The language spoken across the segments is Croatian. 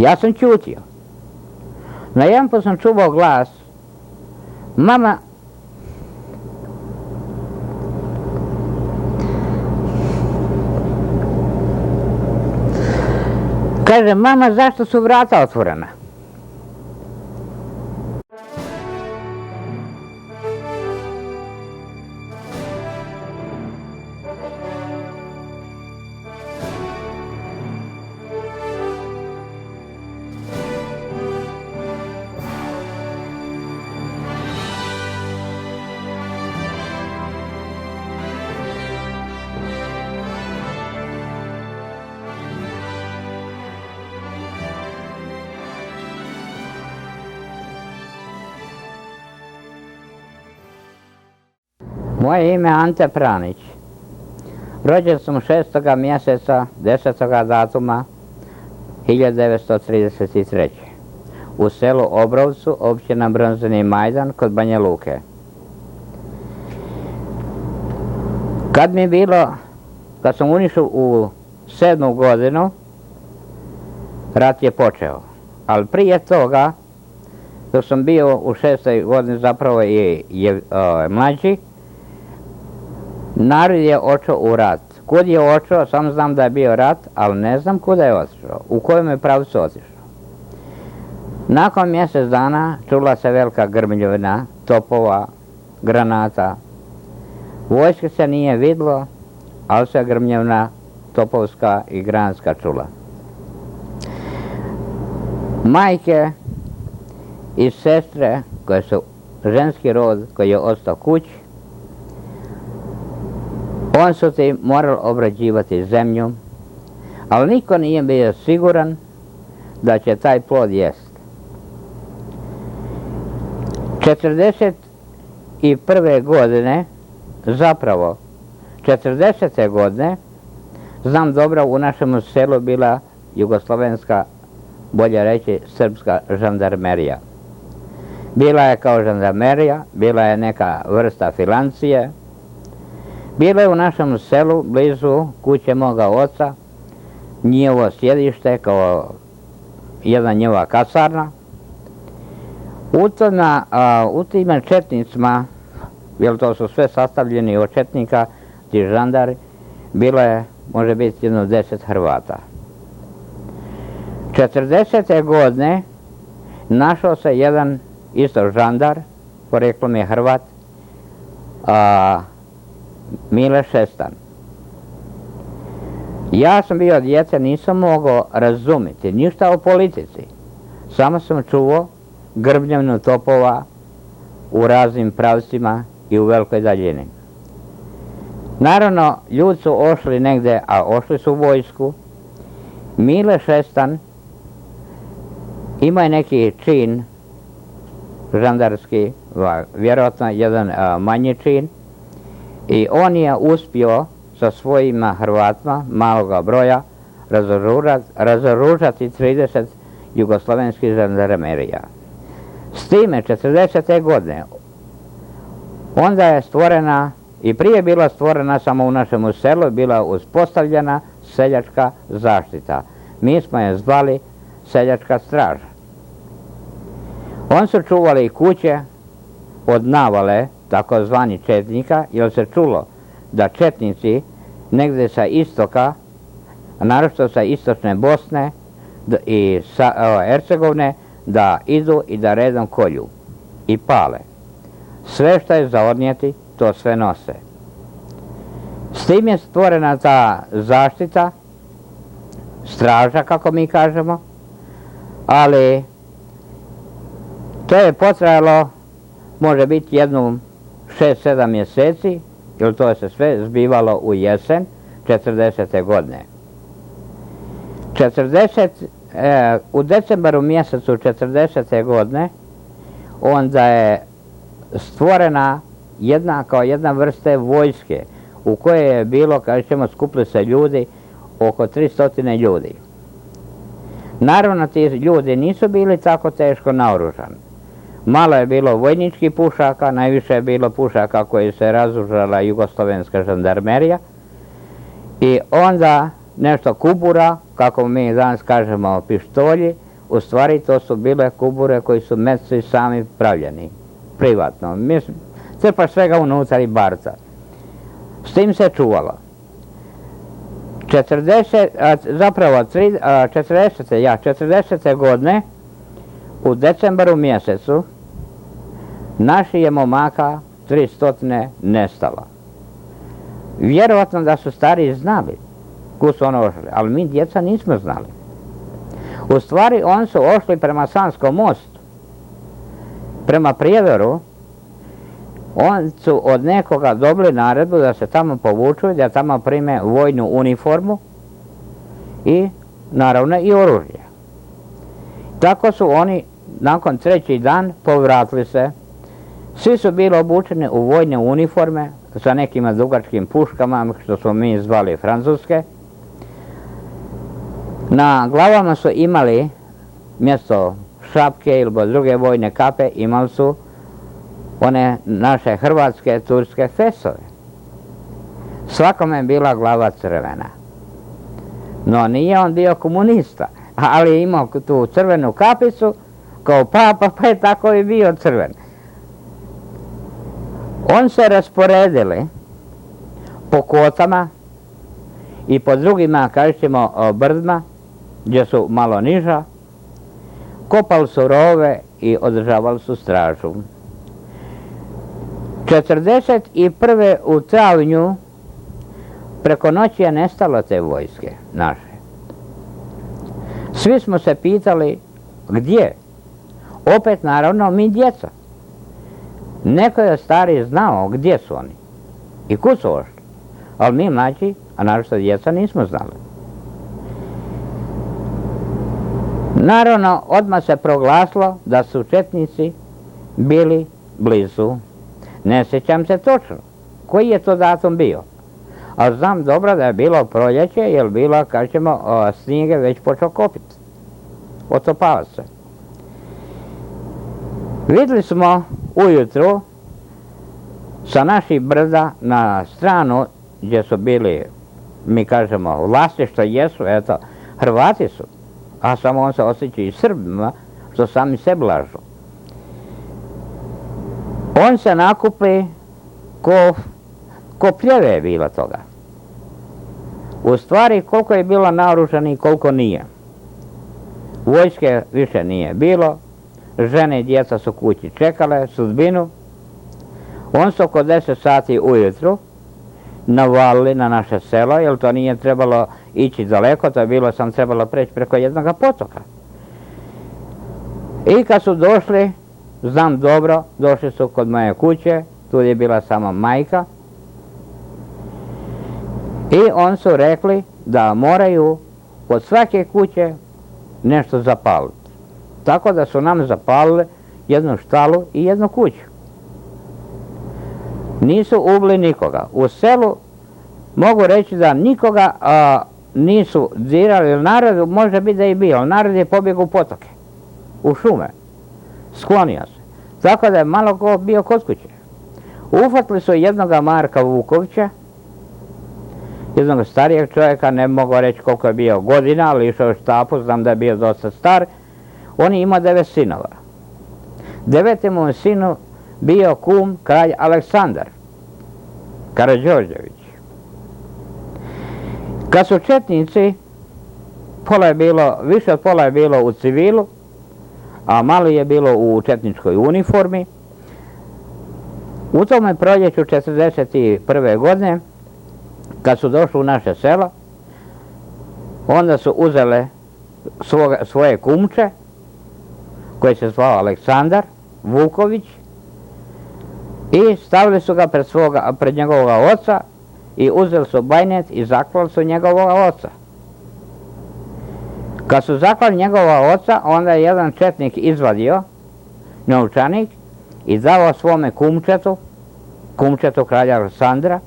Ja sam ćutio. Na jedan put sam čuvao glas, mama, kaže, mama, zašto su vrata otvorena? Moje ime je Ante Pranić. Rođen sam 6. mjeseca 10. datuma 1933. u selu Obrovcu, općina Bronzani Majdan kod Banja Luke. Kad sam unišao u 7. godinu, rat je počeo. Ali prije toga, dok sam bio u 6. godini zapravo i mlađi, narod je otišao u rat. Kud je otišao, samo znam da je bio rat, ali ne znam kuda je otišao, u kojem je pravcu otišao. Nakon mjesec dana čula se velika grmljavina, topova, granata. Vojske se nije vidlo, ali se grmljavina topovska i granatska čula. Majke i sestre, koje su ženski rod koji je ostao kući, oni su ti morali obrađivati zemlju, ali niko nije bio siguran da će taj plod jest. 41. godine, zapravo 40. godine, znam dobro, u našem selu bila jugoslovenska, bolje reći srpska žandarmerija. Bila je kao žandarmerija, bila je neka vrsta filancije. Bilo je u našem selu, blizu kuće moga oca, njihovo sjedište kao jedna njihova kasarna. U tim četnicima, jer to su sve sastavljeni od četnika, ti žandari, bilo je, može biti, jedno 10 Hrvata. 40. godine našao se jedan isto žandar, poreklom je Hrvat, Mile Šestan. Ja sam bio djece, nisam mogao razumjeti ništa o politici. Samo sam čuo grmljavinu topova u raznim pravcima i u velikoj daljini. Naravno, ljudi su ošli negdje, a ošli su u vojsku. Mile Šestan ima neki čin žandarski, vjerojatno jedan manji čin, i on je uspio sa svojima Hrvatima maloga broja razoružati 30 jugoslovenskih žandarmerija. S time 40. godine onda je stvorena, i prije bila stvorena samo u našem selu, bila uspostavljena seljačka zaštita. Mi smo je zvali seljačka straža. Oni su čuvali kuće od navale, takozvani četnika, jer se čulo da četnici negdje sa istoka, naročito sa istočne Bosne i Hercegovine, da idu i da redom kolju i pale. Sve što je za odnijeti, to sve nose. S tim je stvorena ta zaštita, straža, kako mi kažemo, ali to je potrajalo, može biti, jednu 6-7 mjeseci, jer to se sve zbivalo u jesen 40. godine. U decembru mjesecu 40. godine onda je stvorena jedna vrsta vojske u kojoj je bilo, kažemo, skupili se ljudi, oko 300 ljudi. Naravno, ti ljudi nisu bili tako teško naoružani. Malo je bilo vojničkih pušaka, najviše je bilo pušaka koji se razoružala jugoslovenska žandarmerija, i onda nešto kubura, kako mi danas kažemo pištolji, u stvari to su bile kubure koji su metci sami pravljeni, privatno. Mislim, crpa svega unutar i barca. S tim se čuvalo. 40. godine u decembru mjesecu naših je momaka 300 nestalo. Vjerovatno da su stariji znali kud su ono ošli, ali mi djeca nismo znali. U stvari oni su ošli prema Sanskom mostu, prema Prijedoru. Oni su od nekoga dobili naredbu da se tamo povuču i da tamo prime vojnu uniformu i naravno i oružje. Tako su oni nakon 3. dan povratili se. Svi su bili obučeni u vojne uniforme sa nekim dugačkim puškama, što smo mi zvali francuske. Na glavama su imali mjesto šapke ili druge vojne kape, imali su one naše hrvatske turske fesove. Svakome je bila glava crvena. No nije on bio komunista, ali je imao tu crvenu kapicu kao papa, pa je tako i bio crven. On se rasporedili po kotama i po drugima, kažemo, brdima, gdje su malo niža, kopali su rovove i održavali su stražu. 41. u travnju preko noći je nestalo te vojske naše. Svi smo se pitali gdje. Opet naravno mi djeca. Neko je stari znao gdje su oni i kud su ošli, ali mi mlađi, a naročito djeca, nismo znali. Naravno, odmah se proglasilo da su četnici bili blizu. Ne sjećam se točno koji je to datum bio, ali znam dobro da je bilo proljeće, jer bilo, kažemo, snijeg već počeo kopiti, otopava se. Vidjeli smo ujutru sa naših brda na stranu gdje su bili, mi kažemo, vlasništvo jesu, eto, Hrvati su, a samo on se osjeća i Srbima, što sami sebe lažu. On se nakupi ko pljeve je bilo toga. U stvari koliko je bilo naoružani i koliko nije. Vojske više nije bilo, žene i djeca su kući čekale sudbinu. On su oko 10 sati ujutru navalili na naše selo, jer to nije trebalo ići daleko, to je bilo sam trebalo preći preko jednog potoka. I kad su došli, znam dobro, došli su kod moje kuće, tu je bila samo majka. I oni su rekli da moraju kod svake kuće nešto zapaliti. Tako da su nam zapalili jednu štalu i jednu kuću. Nisu ubili nikoga. U selu mogu reći da nikoga nisu dirali, jer narod može biti da je bio, narod je pobjegao u potoke, u šume, sklonio se. Tako da je malo ko bio kod kuće. Uhvatili su jednoga Marka Vukovića, jednog starijeg čovjeka, ne mogu reći koliko je bio godina, ali išao je u štapu, znam da je bio dosta star. On je imao 9 sinova. 9. mu sinu bio kum kralj Aleksandar Karađorđević. Kad su četnici, više od pola je bilo u civilu, a malo je bilo u četničkoj uniformi. U tome proljeću 41. godine, kad su došli u naše selo, onda su uzele svoje kumče, koji se zvao Aleksandar Vuković, i stavili su ga pred njegovoga oca i uzeli su bajnet i zaklali su njegovoga oca. Kad su zaklali njegova oca, onda je jedan četnik izvadio novčanik i dao svome kumčetu kralja Aleksandra,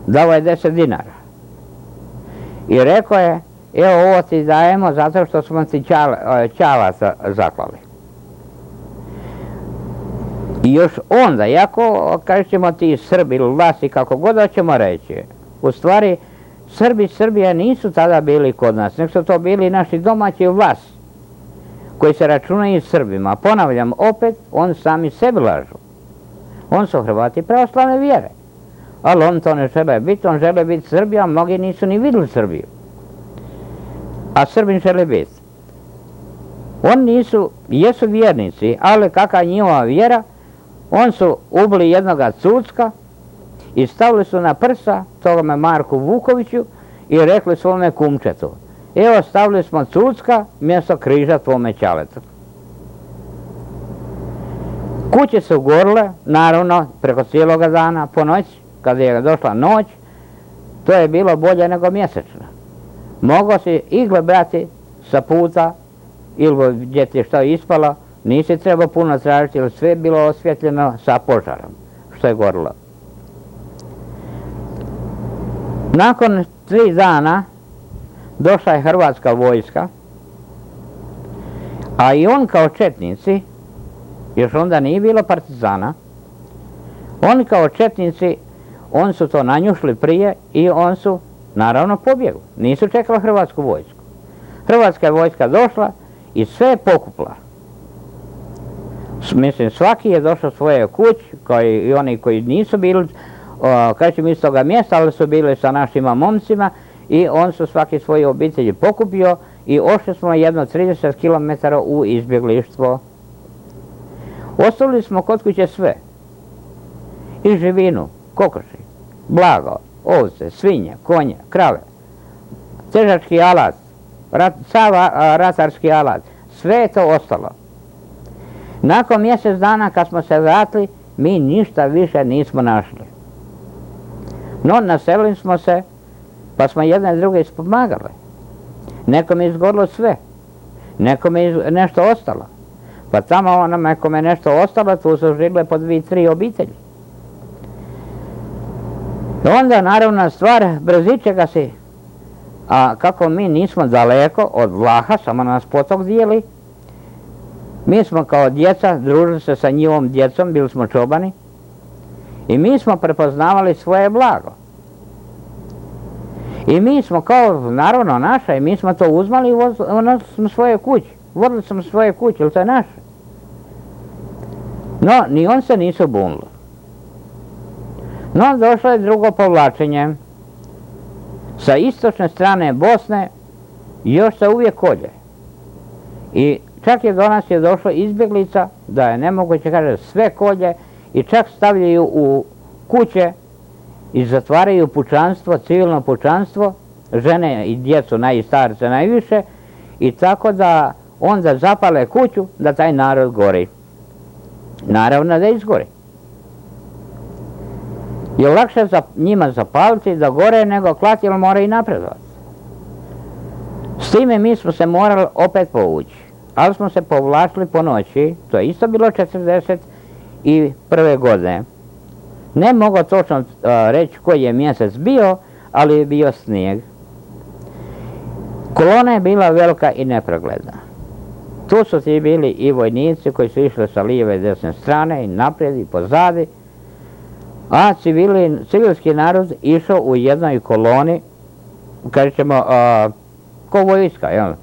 dao je 10 dinara. I rekao je, evo ovo ti dajemo zato što smo ti ćalaca zaklali. I još onda, iako kažemo ti Srbi ili Vlasi, kako god hoćemo reći, u stvari Srbi i Srbije nisu tada bili kod nas, nego su to bili naši domaći Vlasi. koji se računaju Srbima. Ponavljam opet, oni sami sebi lažu. Oni su Hrvati pravoslavne vjere. Ali on to ne žele biti, on žele biti Srbija, a mnogi nisu ni vidjeli Srbiju. A Srbin žele biti. Oni nisu, jesu vjernici, ali kakva je njihova vjera, oni su ubili jednoga Cucka i stavili su na prsa tome Marku Vukoviću i rekli svome kumčetu: evo, stavili smo Cucka mjesto križa tvome ćaletu. Kuće su gorile, naravno, preko cijeloga dana, po noći, kad je došla noć, to je bilo bolje nego mjesečno. Mogao si igle brati sa puta, ili gdje ti je što ispalo, nisi trebao puno tražiti, jer sve je bilo osvjetljeno sa požarom, što je gorilo. Nakon 3 dana došla je hrvatska vojska, a i on kao četnici, još onda nije bilo partizana, oni kao četnici, oni su to nanjušli prije i on su naravno pobjegli. Nisu čekali hrvatsku vojsku. Hrvatska je vojska došla i sve je pokupla. Mislim, svaki je došao svoje kući, kao i oni koji nisu bili, kažem, iz toga mjesta, ali su bili sa našima momcima i on su svaki svoje obitelji pokupio i ošli smo jedno 30 km u izbjeglištvo. Ostavili smo kod kuće sve. I živinu, kokoši, blago, ovce, svinje, konje, krave, težački alat, sav ratarski alat, sve je to ostalo. Nakon mjesec dana kad smo se vratili, mi ništa više nismo našli. No, naselili smo se, pa smo jedne i druge ispomagali. Nekom je izgorilo sve, nekom je nešto ostalo. Pa tamo onome kome je nešto ostalo, tu su živjele po 2-3 obitelji. Onda naravno stvar brzičega si, a kako mi nismo daleko od Vlaha, samo nas potok dijeli, mi smo kao djeca družili se sa njihovom djecom, bili smo čobani i mi smo prepoznavali svoje blago. I mi smo kao, naravno naša, i mi smo to uzmali i nosili smo svoje kuće. Vodili smo svoje kuće, jer to je naše. No, ni on se nisu bunili. No, došlo je drugo povlačenje. Sa istočne strane Bosne još se uvijek kolje. I čak je do nas je došlo izbjeglica da je nemoguće, kaže, sve kolje i čak stavljaju u kuće i zatvaraju pučanstvo, civilno pučanstvo, žene i djecu, najstarce najviše, i tako da onda zapale kuću da taj narod gori. Naravno da izgori. Je lakše njima zapaliti da gore nego klati, jer mora i napredovati. S time mi smo se morali opet povući, ali smo se povlačili po noći, to je isto bilo 1941. godine. Ne mogu točno reći koji je mjesec bio, ali je bio snijeg. Kolona je bila velika i nepregledna. Tu su ti bili i vojnici koji su išli sa lijeve i desne strane i naprijed i pozadi, a civilski narod išao u jednoj koloni, kažemo, ko vojska, jel?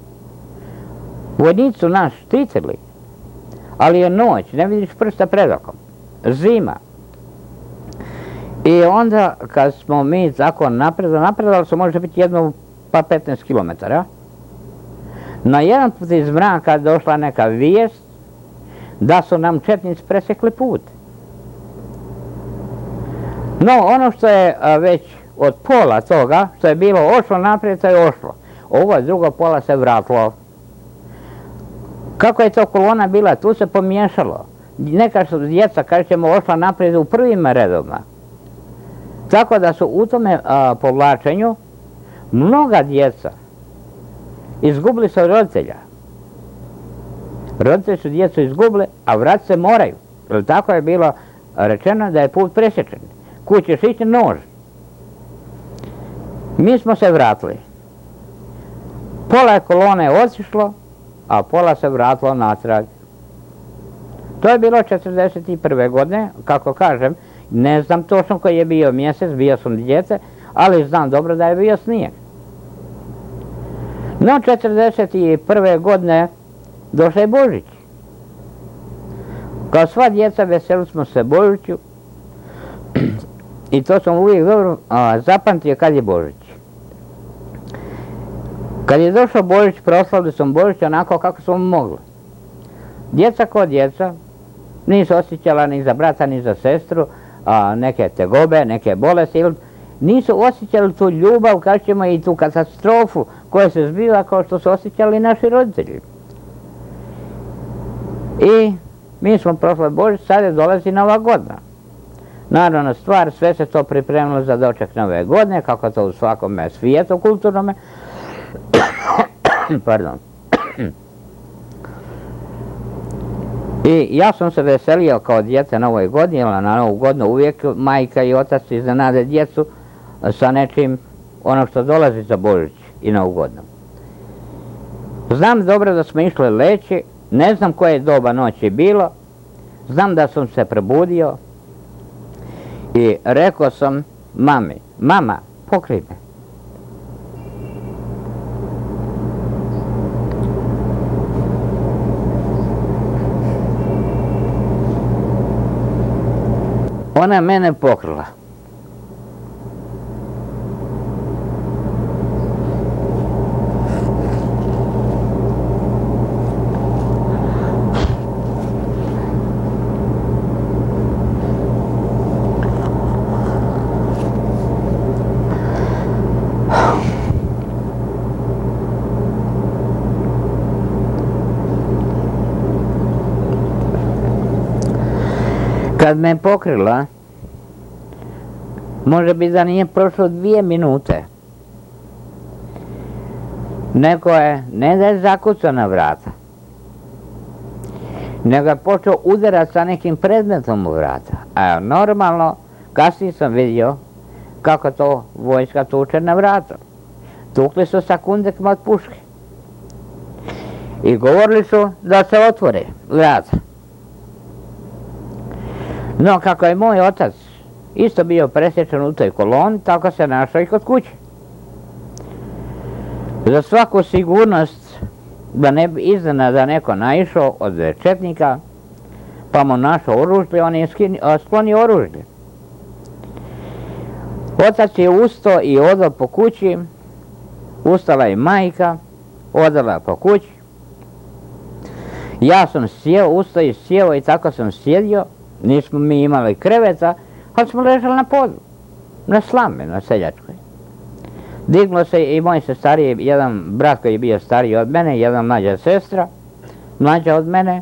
Vojnici su nas štitili, ali je noć, ne vidiš prsta pred okom, zima. I onda kad smo mi tako napredovali su može biti jedno pa 15 km. Na jedan put iz mraka došla neka vijest da su nam četnici presekli put. No, ono što je već od pola toga, što je bilo ošlo naprijed, to je ošlo. Ovo drugo pola se vratilo. Kako je to kolona bila, tu se pomiješalo. Neka su djeca, kažemo, ošla naprijed u prvim redovima. Tako da su u tome povlačenju mnoga djeca izgubili su roditelja. Roditelji su djecu izgubili, a vratiti se moraju. Jer tako je bilo rečeno da je put presječen. Kud ćeš ići, nož. Mi smo se vratili. Pola kolone je otišlo, a pola se vratilo natrag. To je bilo 1941. godine, kako kažem, ne znam točno koji je bio mjesec, bio sam dijete, ali znam dobro da je bio snijeg. No, 1941. godine došao je Božić. Kao sva djeca veseli smo se Božiću i to sam uvijek dobro zapamtio kad je Božić. Kad je došao Božić, proslavili smo Božić onako kako smo mogli. Djeca ko djeca, nisu osjećala ni za brata ni za sestru, neke tegobe, neke bolesti, ili nisu osjećali tu ljubav, kažemo, i tu katastrofu koja se zbiva kao što su osjećali naši roditelji. I mi smo prošli Božić, sada dolazi Nova godina. Naravno stvar, sve se to pripremilo za doček Nove godine, kako to u svakome svijetu kulturnome. Pardon. I ja sam se veselio kao dijete Novoj godini, jer na Novu godinu uvijek majka i otac iznenade djecu sa nečim ono što dolazi za Božić i Novu godinu. Znam dobro da smo išli leći, ne znam koje doba noći bilo, znam da sam se probudio i rekao sam mami, mama, pokrij me. Ona je mene pokrila. Kad me pokrila, može biti da nije prošlo 2 minute. Neko je, ne da je zakucao na vrata, nego je počeo udarati sa nekim predmetom u vrata. A normalno, kasnije sam vidio kako to vojska tuče na vrata. Tukli su sa kundekima od puške. I govorili su da se otvore vrata. No, kako je moj otac isto bio presječen u toj koloni, tako se našao i kod kuće. Za svaku sigurnost da ne bi iznenada neko naišao od četnika, pa mu našao oružje, on je sklonio oružje. Otac je ustao i odao po kući, ustala je majka, odala po kući. Ja sam sjeo, ustao i sjeo i tako sam sjedio. Nismo mi imali kreveta, ali smo ležali na podu, na slame, na seljačkoj. Diglo se i moj se stariji, jedan brat koji je bio stariji od mene, jedna mlađa sestra, mlađa od mene,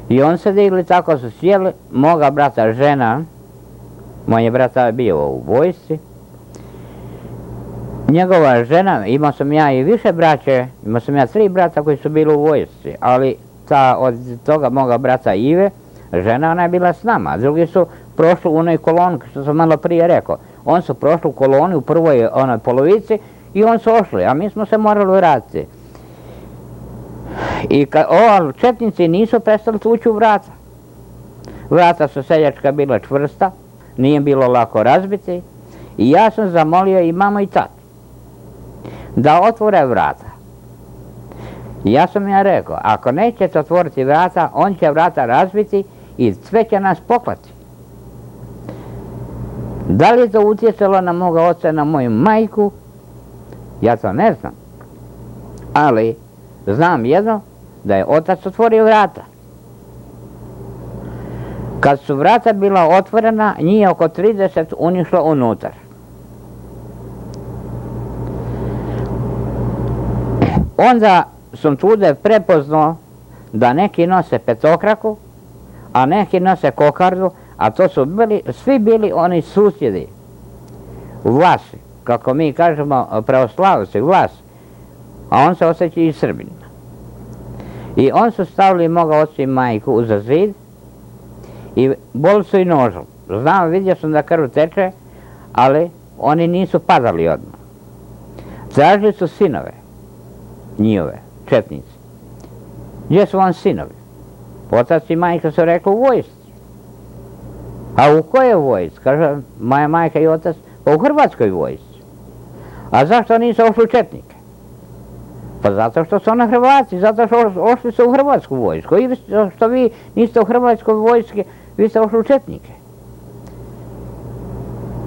i on se digli, tako su sjeli, moga brata žena, moj brata je bio u vojsci, njegova žena, imao sam ja i više braće, imao sam ja 3 brata koji su bili u vojsci, ali od toga moga brata Ive, žena, ona je bila s nama, drugi su prošli u onoj koloni, što sam malo prije rekao. Oni su prošli u koloni u prvoj onoj polovici i oni su ošli, a mi smo se morali vratiti. I četnici nisu prestali tući u vrata. Vrata su seljačka bila čvrsta, nije bilo lako razbiti i ja sam zamolio i mamu i tatu da otvore vrata. Ja sam ja rekao, ako nećete otvoriti vrata, on će vrata razbiti i sve će nas poklati. Da li je to utjecalo na moga oca, na moju majku? Ja to ne znam. Ali znam jedno, da je otac otvorio vrata. Kad su vrata bila otvorena, njih oko 30 unišlo unutar. Onda sam tude prepoznao da neki nose petokraku, a neki nose kokardu, a to su svi bili oni susjedi, Vlasi, kako mi kažemo pravoslavci, Vlasi, a on se osjeća i Srbina. I on su stavili moga oca i majku uza zid i boli su i nožom. Znam, vidio sam da krv teče, ali oni nisu padali odmah. Tražili su sinove, njihove, četnici. Gdje su vam sinovi? Otac i majka su rekli u vojsci. A u kojoj vojsci? Kaže moja majka i otac, pa u Hrvatskoj vojsci. A zašto nisu ošli u četnike? Pa zato što su oni Hrvati, zato što ošli su u hrvatsku vojsku. I što vi niste u hrvatskoj vojski, vi ste ošli u četnike.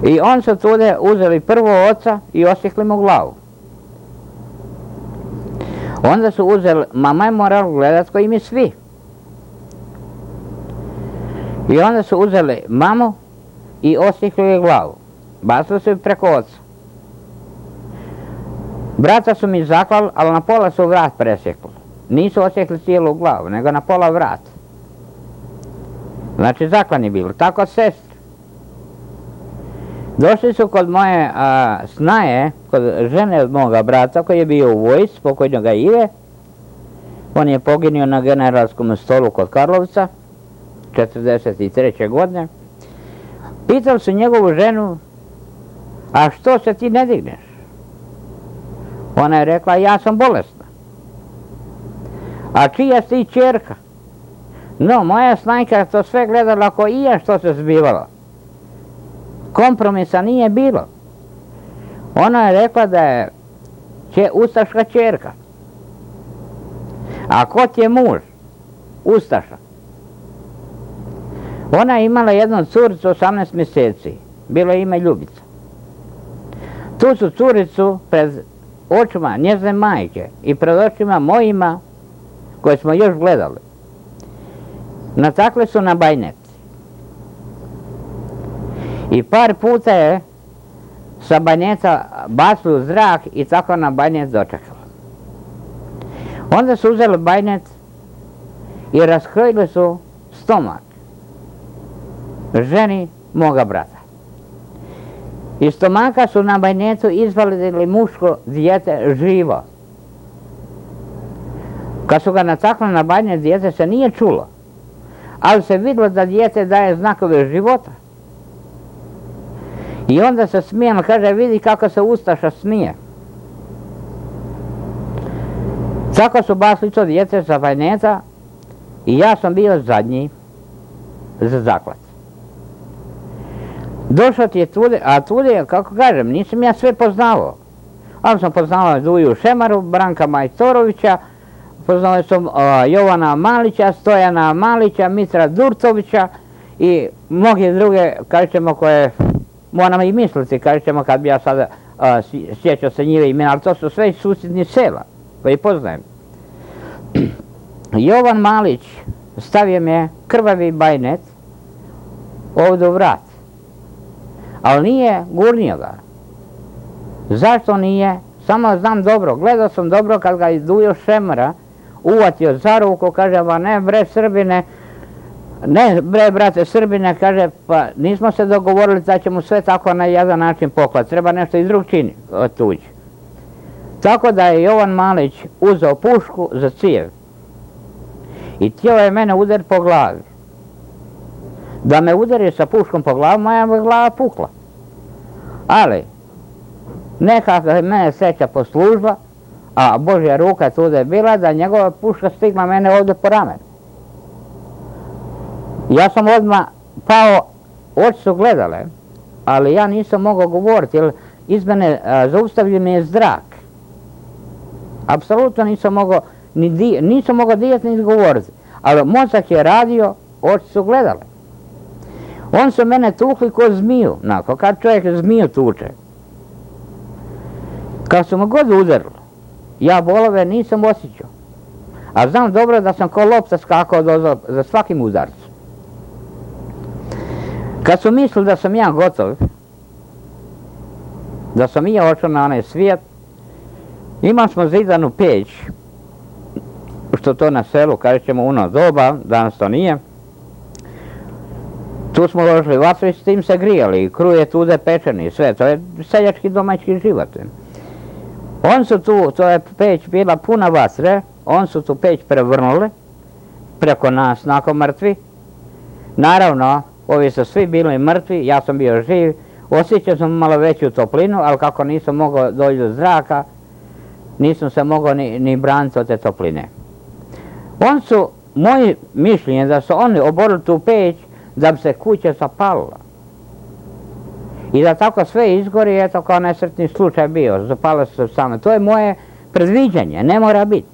I on su tude uzeli prvo oca i osjekli mu glavu. Onda su uzeli, mama je morala gledat koji mi svi. I onda su uzeli mamu i osjekli je glavu. Bacili su je preko oca. Brata su mi zaklali, ali na pola su vrat presjekli. Nisu osjekli cijelu glavu, nego na pola vrat. Znači zaklani bili, tako sestri. Došli su kod moje snaje, kod žene od moga brata koji je bio u vojsci, pokojnoga Ive. On je poginuo na generalskom stolu kod Karlovca, 1943. godine. Pitali su njegovu ženu, a što se ti ne digneš? Ona je rekla, ja sam bolesna. A čija si ti ćerka? No, moja snajka to sve gledala ko i ja što se zbivalo. Kompromisa nije bilo. Ona je rekla da je ustaška ćerka. A ko ti je muž? Ustaša. Ona je imala jednu curicu 18 mjeseci. Bilo je ime Ljubica. Tu su curicu pred očima njezine majke i pred očima mojima, koje smo još gledali, natakli su na bajnet. I par puta je sa bajneta bacili u zrak i tako na bajnet dočekala. Onda su uzeli bajnet i raskrojili su stomak ženi moga brata. Iz stomaka su na bajnetu izvalili muško dijete živo. Kad su ga natakli na bajnet, dijete se nije čulo, ali se vidjelo da dijete daje znakove života. I onda se smijemo, kaže, vidi kako se ustaša smije. Tako su bacili to dijete sa bajneta i ja sam bio zadnji za zaklad. Došao ti je tude, a tude, kako kažem, nisam ja sve poznavao. Ali sam poznavao Duju Šemaru, Branka Majstorovića, poznavao sam Jovana Malića, Stojana Malića, Mitra Durtovića i mnoge druge, kažemo, koje moram i misliti, kažemo, kad bi ja sada sjećao se njih imena, ali to su sve iz susjednih sela, koji poznajem. Jovan Malić stavio mi je krvavi bajnet ovdje u vrat, ali nije gurnio ga. Zašto nije? Samo znam dobro, gledao sam dobro kad ga je Dujo Šemara uvatio za ruku, kaže, ba ne bre Srbine, ne bre brate Srbine, kaže, pa nismo se dogovorili da ćemo sve tako na jedan način poklati, treba nešto iz drugog čini tuđi. Tako da je Jovan Malić uzeo pušku za cijev i htio je mene udariti po glavi. Da me udari sa puškom po glavu, moja bi glava pukla. Ali, nekako je mene sreća poslužila, a Božja ruka tuda je bila da njegova puška stigla mene ovdje po ramenu. Ja sam odmah pao, oči su gledale, ali ja nisam mogao govoriti, jer iz mene zaustavio mi je zrak. Apsolutno nisam mogao dijeti ni govoriti, ali mozak je radio, oči su gledale. On su mene tukli ko zmiju, onako, kad čovjek zmiju tuče. Kad su me god udarili, ja bolove nisam osjećao, a znam dobro da sam ko lopta skakao za svakim udarcem. Kad su mislili da sam ja gotov, da sam ja ošao na onaj svijet, imali smo zidanu peć, što to na selu, kažemo u ono doba, danas to nije. Tu smo ložili vatru i s tim se grijali, kruje tude pečeni, sve, to je seljački domaćki život. On su tu, to je peć bila puna vatre, on su tu peć prevrnuli, preko nas, nakon mrtvi. Naravno, ovi su svi bili mrtvi, ja sam bio živ, osjećao sam malo veću toplinu, ali kako nisam mogao doći do zraka, nisam se mogao ni braniti od te topline. On su, moje mišljenje da su oni oborili tu peć da bi se kuća zapalila. I da tako sve izgori, eto kao nesretni slučaj bio, zapale su se same. To je moje predviđanje, ne mora biti.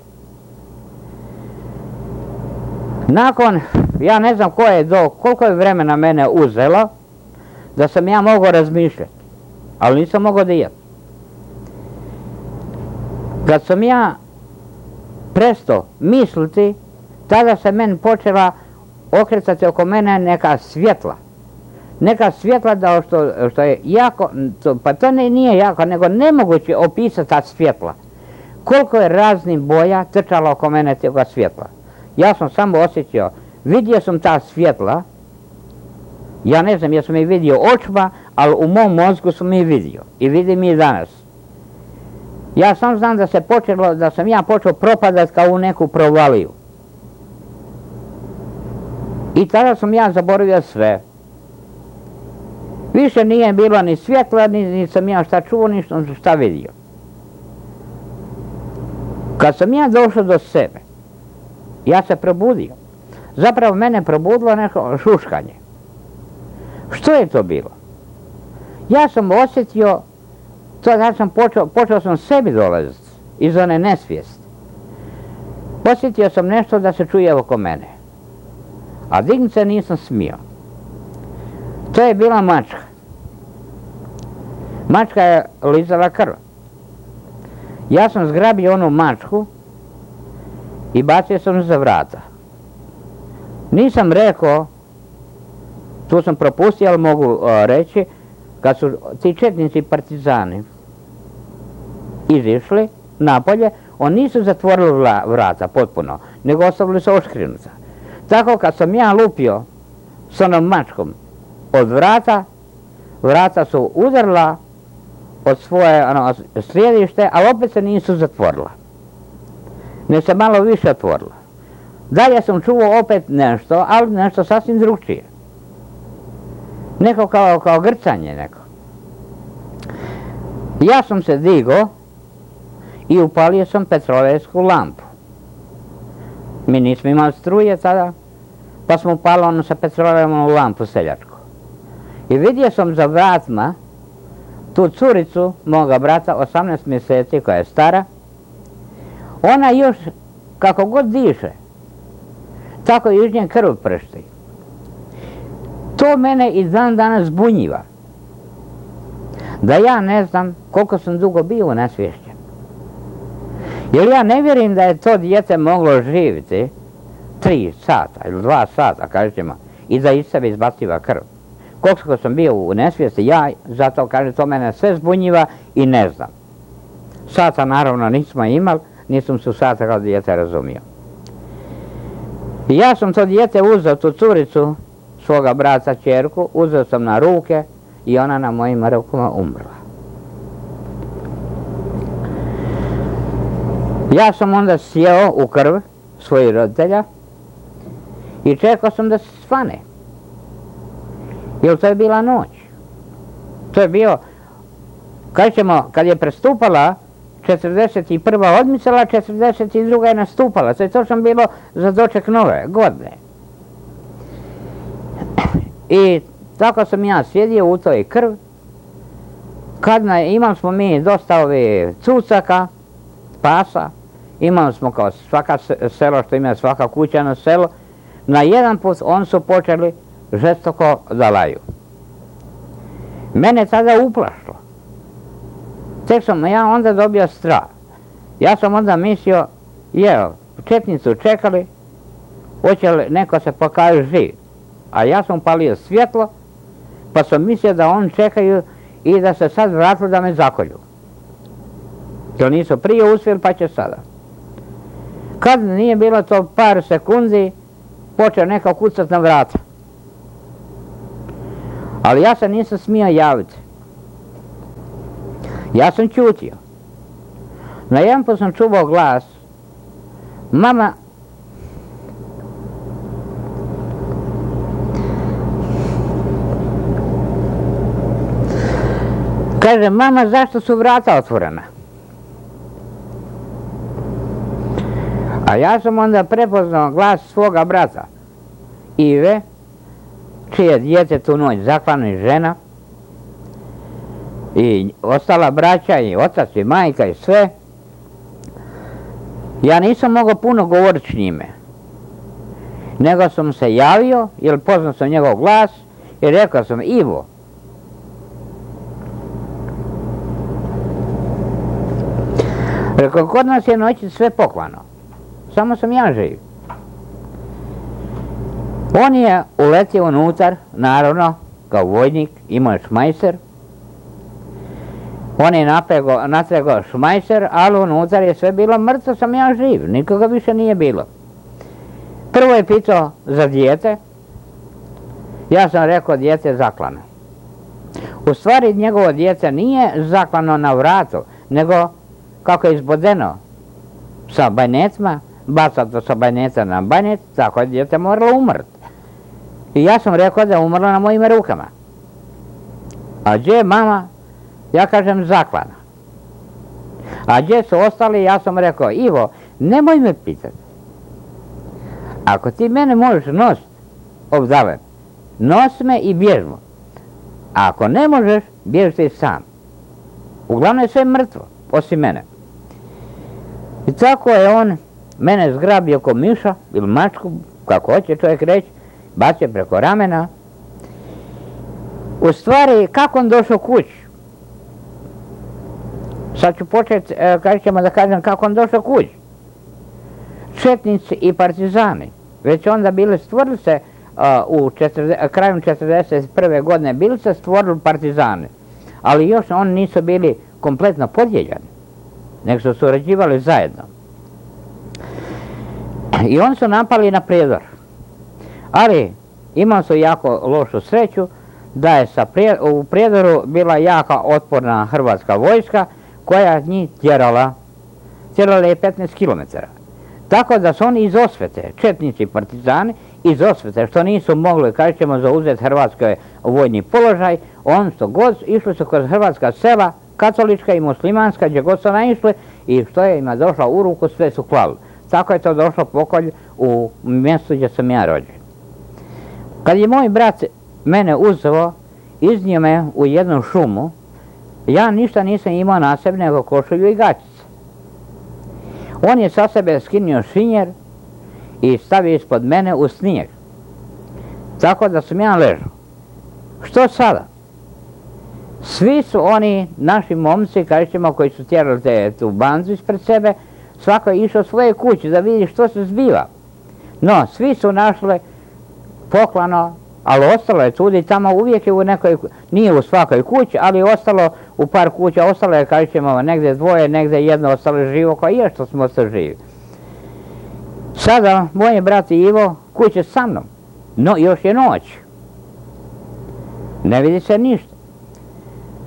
Nakon, ja ne znam koliko je vremena mene uzelo, da sam ja mogao razmišljati, ali nisam mogao dijeti. Kad sam ja prestao misliti, tada se meni počela okretati oko mene neka svjetla. Neka svjetla da što je jako, pa to nije jako, nego nemoguće opisati ta svjetla. Koliko je raznih boja trčalo oko mene toga svjetla. Ja sam samo osjećao, vidio sam ta svjetla, ja ne znam jesam ih vidio očima, ali u mom mozgu sam ih vidio i vidim ih danas. Ja sam znam da sam ja počeo propadati kao u neku provaliju. I tada sam ja zaboravio sve. Više nije bilo ni svjetla, ni sam ja šta čuo, ni šta vidio. Kad sam ja došao do sebe, ja se probudio. Zapravo mene probudilo neko šuškanje. Što je to bilo? Ja sam osjetio, da sam počeo sam sebi dolaziti iz one nesvijesti. Osjetio sam nešto da se čuje oko mene. A dignut se nisam smio. To je bila mačka. Mačka je lizala krv. Ja sam zgrabio onu mačku i bacio sam za vrata. Nisam rekao, tu sam propustio, ali mogu reći, kad su ti četnici partizani izišli napolje, oni nisu zatvorili vrata potpuno, nego ostavili se oškrinuta. Tako kad sam ja lupio s onom mačkom od vrata su udarila od svoje središte, ali opet se nisu zatvorila. Ne se malo više otvorila. Dalje sam čuo opet nešto, ali nešto sasvim drugčije. Neko kao grcanje neko. Ja sam se digao i upalio sam petrolejsku lampu. Mi nismo imali struje tada, pa smo upali sa petrolejskom lampu seljačku. I vidio sam za vratima tu curicu moga brata, 18 mjeseci, koja je stara. Ona još, kako god diše, tako iz nje krv pršti. To mene i dan danas zbunjiva. Da ja ne znam koliko sam dugo bio nesvješćen. Jer ja ne vjerujem da je to dijete moglo živjeti 3 sata ili 2 sata, kažemo, i da iz sebe izbaciva krv. Koliko sam bio u nesvijesti, ja zato, kaže, to mene sve zbunjiva i ne znam. Sata naravno nismo imali, nisam se u sata kao dijete razumio. I ja sam to dijete uzeo, tu curicu svoga brata, ćerku, uzeo sam na ruke i ona na mojim rukama umrla. Ja sam onda sjeo u krv svojih roditelja i čekao sam da se svane. Jer to je bila noć. To je bio, kad je prestupala 41. odmicala, 42. je nastupala. To je točno bilo za doček nove godine. I tako sam ja sjedio u toj krv. Imali smo mi dosta cucaka, pasa. Imali smo kao svaka selo što ima svaka kuća na selo. Na jedan put oni su počeli žestoko da laju. Mene tada uplašilo. Tek sam ja onda dobio strah. Ja sam onda mislio, četnicu čekali, hoće li neko se pokaže živ. A ja sam palio svjetlo, pa sam mislio da oni čekaju i da se sad vratili da me zakolju. To nisu prije uspjeli, pa će sada. Kad nije bilo to par sekundi, počeo neko kucati na vrata. Ali ja se nisam smio javiti. Ja sam čutio. Na jedan put sam čuvao glas. Mama, kaže, mama, zašto su vrata otvorena? A ja sam onda prepoznao glas svoga brata, Ive, čije dijete tu noć zaklano i žena, i ostala braća i otac i majka i sve. Ja nisam mogao puno govoriti s njime, nego sam se javio, jer poznao sam njegov glas i rekao sam: Ivo, rekao, kod nas je noći sve poklano, samo sam ja živ. On je uletio unutar, naravno, kao vojnik, imao je šmajser. On je natregao šmajser, ali unutar je sve bilo mrtvo, sam ja živ, nikoga više nije bilo. Prvo je pitao za dijete, ja sam rekao: dijete je zaklano. U stvari njegovo dijete nije zaklano na vratu, nego kako je izbodeno sa bajnecima, bacato sa bajneca na bajnec, tako je dijete moralo umrti. I ja sam rekao da je umrlo na mojim rukama. A gdje je mama? Ja kažem: zaklana. A gdje su ostali? Ja sam rekao: Ivo, nemoj me pitati. Ako ti mene možeš nositi ovdje, nosi me i bježmo. A ako ne možeš, bježi ti sam. Uglavnom je sve mrtvo, osim mene. I tako je on mene zgrabio ko miša ili mačku, kako hoće čovjek reći, bacio preko ramena. U stvari, kako on došao kući? Sad ću početi, da kažem kako on došao kući. Četnici i partizani, već onda bili stvorili se, krajem 1941. godine bili se stvorili partizani, ali još oni nisu bili kompletno podijeljeni, nego su surađivali zajedno. I oni su napali na Prijedor, ali imali su jako lošu sreću da je u Prijedoru bila jaka otporna hrvatska vojska koja njih tjerala je 15 km. Tako da su oni iz osvete, četnici i partizani, iz osvete, što nisu mogli, kaže ćemo, zauzeti hrvatski vojni položaj, oni su god išli su kroz hrvatska sela, katolička i muslimanska, gdje god su naišli, i što je ima došla u ruku, sve su klali. Tako je to došlo pokolj u mjestu gdje sam ja rođen. Kad je moj brat mene uzeo, iznio me u jednu šumu, ja ništa nisam imao na sebi nego košulju i gaćice. On je sa sebe skinuo šinjer i stavio ispod mene u snijeg. Tako da sam ja ležao. Što sada? Svi su oni naši momci, kažemo, koji su tjerali tu bandu ispred sebe, svako je išao svoje kuće da vidi što se zbiva. No, svi su našli poklano, ali ostalo je tudi tamo, uvijek je u nekoj, nije u svakoj kući, ali je ostalo u par kuća, ostalo je, kažemo, negdje dvoje, negdje jedno ostalo je živo, kao i što smo ostali živi. Sada, moj brat Ivo kuće sa mnom, no još je noć. Ne vidi se ništa.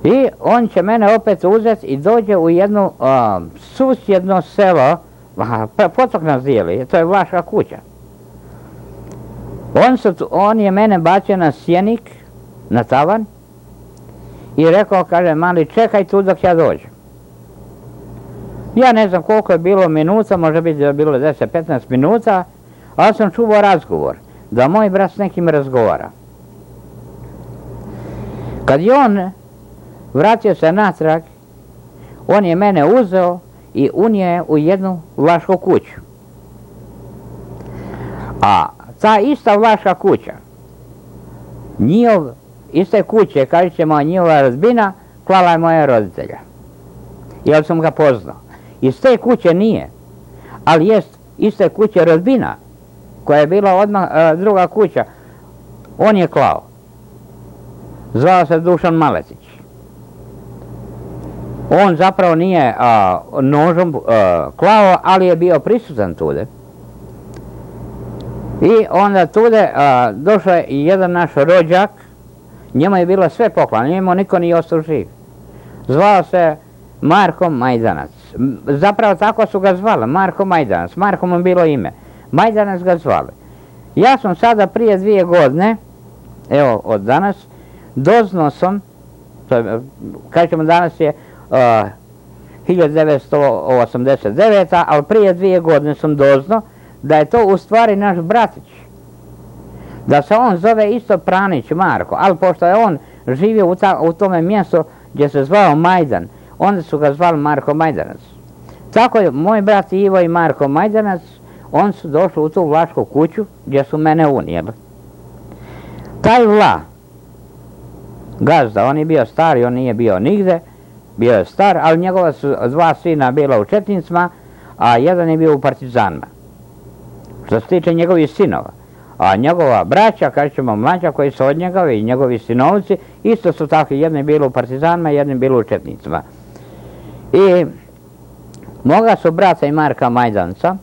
I on će mene opet uzeti i dođe u jedno susjedno selo, potok nas dijeli, to je Vlaška kuća. On je mene bacio na sjenik, na tavan, i rekao, kaže, mali, čekaj tu dok ja dođem. Ja ne znam koliko je bilo minuta, može biti da je bilo 10-15 minuta, ali sam čuvao razgovor, da moj brat s nekim razgovara. Kad je on vratio se natrag, on je mene uzeo i unio je u jednu vlašku kuću. A ta ista vlaška kuća, iste kuće, kažet ćemo, njihova rodbina, klala je moje roditelja. Jer sam ga poznao. Iz te kuće nije, ali jest iste kuće rodbina, koja je bila odmah druga kuća, on je klao. Zvao se Dušan Maletić. On zapravo nije nožom klao, ali je bio prisutan tude. I onda tude došao je i jedan naš rođak, njemu je bilo sve poklano, njemu niko nije ostao živ. Zvao se Marko Majdanac. Zapravo tako su ga zvali, Marko Majdanac. Marko mu bilo ime. Majdanac ga zvali. Ja sam sada prije 2 godine, evo od danas, doznao sam, kažemo danas je 1989. ali prije 2 godine sam doznao da je to u stvari naš bratić. Da se on zove isto Pranić Marko, ali pošto je on živio u tome mjestu gdje se zvao Majdan, onda su ga zvali Marko Majdanac. Tako je moj brat Ivo i Marko Majdanac, oni su došli u tu vlašku kuću gdje su mene unijeli. Taj Vla, gazda, on je bio star i on nije bio nigde, bio je star, ali njegova su dva sina bila u četnicima, a jedan je bio u partizanima. Što se tiče njegovih sinova. A njegova braća, kažemo mlađa koji su od njega i njegovi sinovci, isto su takvi, jedni bili u partizanima, jedni bili u četnicima. I moga su brata i Marka Majdanca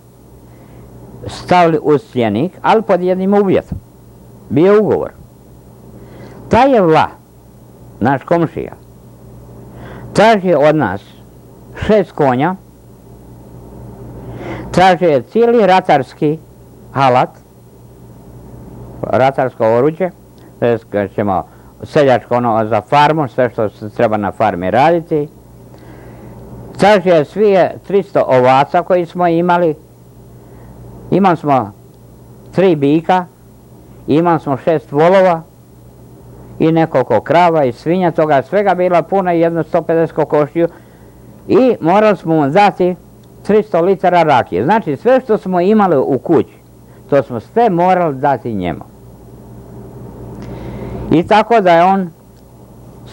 stavili u Sjenik, ali pod jednim uvjetom. Bio ugovor. Taj je Vla, naš komšija, traži od nas 6 konja, traži cijeli ratarski alat, ratarsko oruđe, ćemo seljačko ono za farmu, sve što se treba na farmi raditi. Traži svi 300 ovaca koji smo imali. Imali smo 3 bika, imali smo 6 volova i nekoliko krava i svinja, toga svega bila puna i jedno 150 kokošiju i morali smo mu dati 300 litara rakije. Znači sve što smo imali u kući, to smo sve morali dati njemu. I tako da je on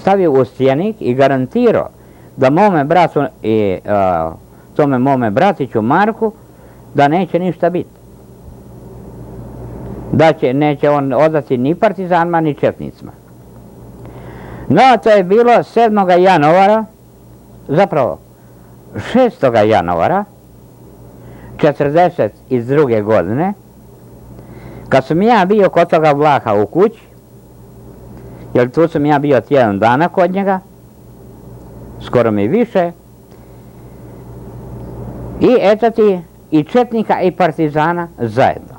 stavio u Sjenik i garantirao da mome bratu i tome mome bratiću Marku da neće ništa biti. Da neće on odati ni partizanima ni četnicima. No, to je bilo 7. januara, zapravo 6. januara 1942. godine, kad sam ja bio kod toga Vlaha u kući, jer tu sam ja bio tjedan dana kod njega, skoro mi više, i eto ti i četnika i partizana zajedno.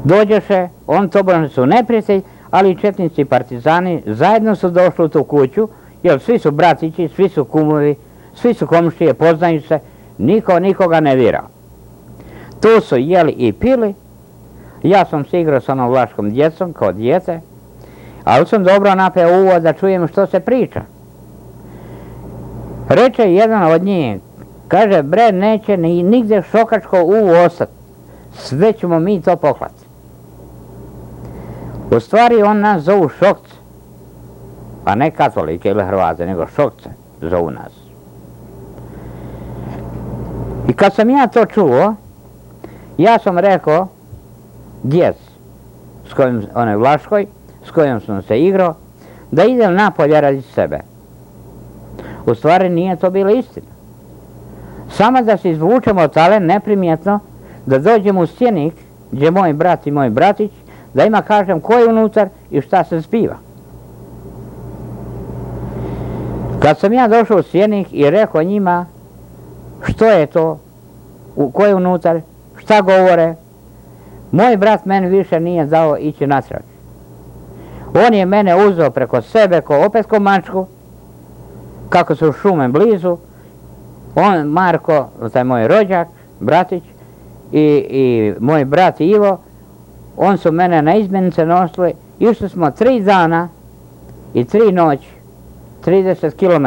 Dođeše, on tobožnji su neprijatelji, ali i četnici i partizani zajedno su došli u tu kuću, jer svi su bratići, svi su kumovi, svi su komšije, poznaju se, niko nikoga ne dirao. Tu su jeli i pili, ja sam se igrao s onom vlaškom djecom kao dijete, ali sam dobro napeo uvod da čujem što se priča. Reče jedan od njih, kaže, bre, neće ni nigdje šokačko uvo ostati, sve ćemo mi to poklati. U stvari on nas zovu Šokce, a ne katolike ili Hrvate, nego Šokce zovu nas. I kad sam ja to čuo, ja sam rekao, djec, s kojim, onoj Vlaškoj, s kojom sam se igrao, da idem napolje radi sebe. U stvari nije to bila istina. Samo da se izvučemo tale neprimjetno, da dođemo u Sjenik, gdje moj brat i moj bratić, da ima kažem ko je unutar i šta se zbiva. Kad sam ja došao u Sjenik i rekao njima što je to, ko je unutar, šta govore, moj brat meni više nije dao ići natrag. On je mene uzeo preko sebe, opet ko mačku, kako su šume blizu, on, Marko, taj moj rođak, bratić, i moj brat Ivo, on su mene na izmjenice nosili, išli smo 3 dana i 3 noći, 30 km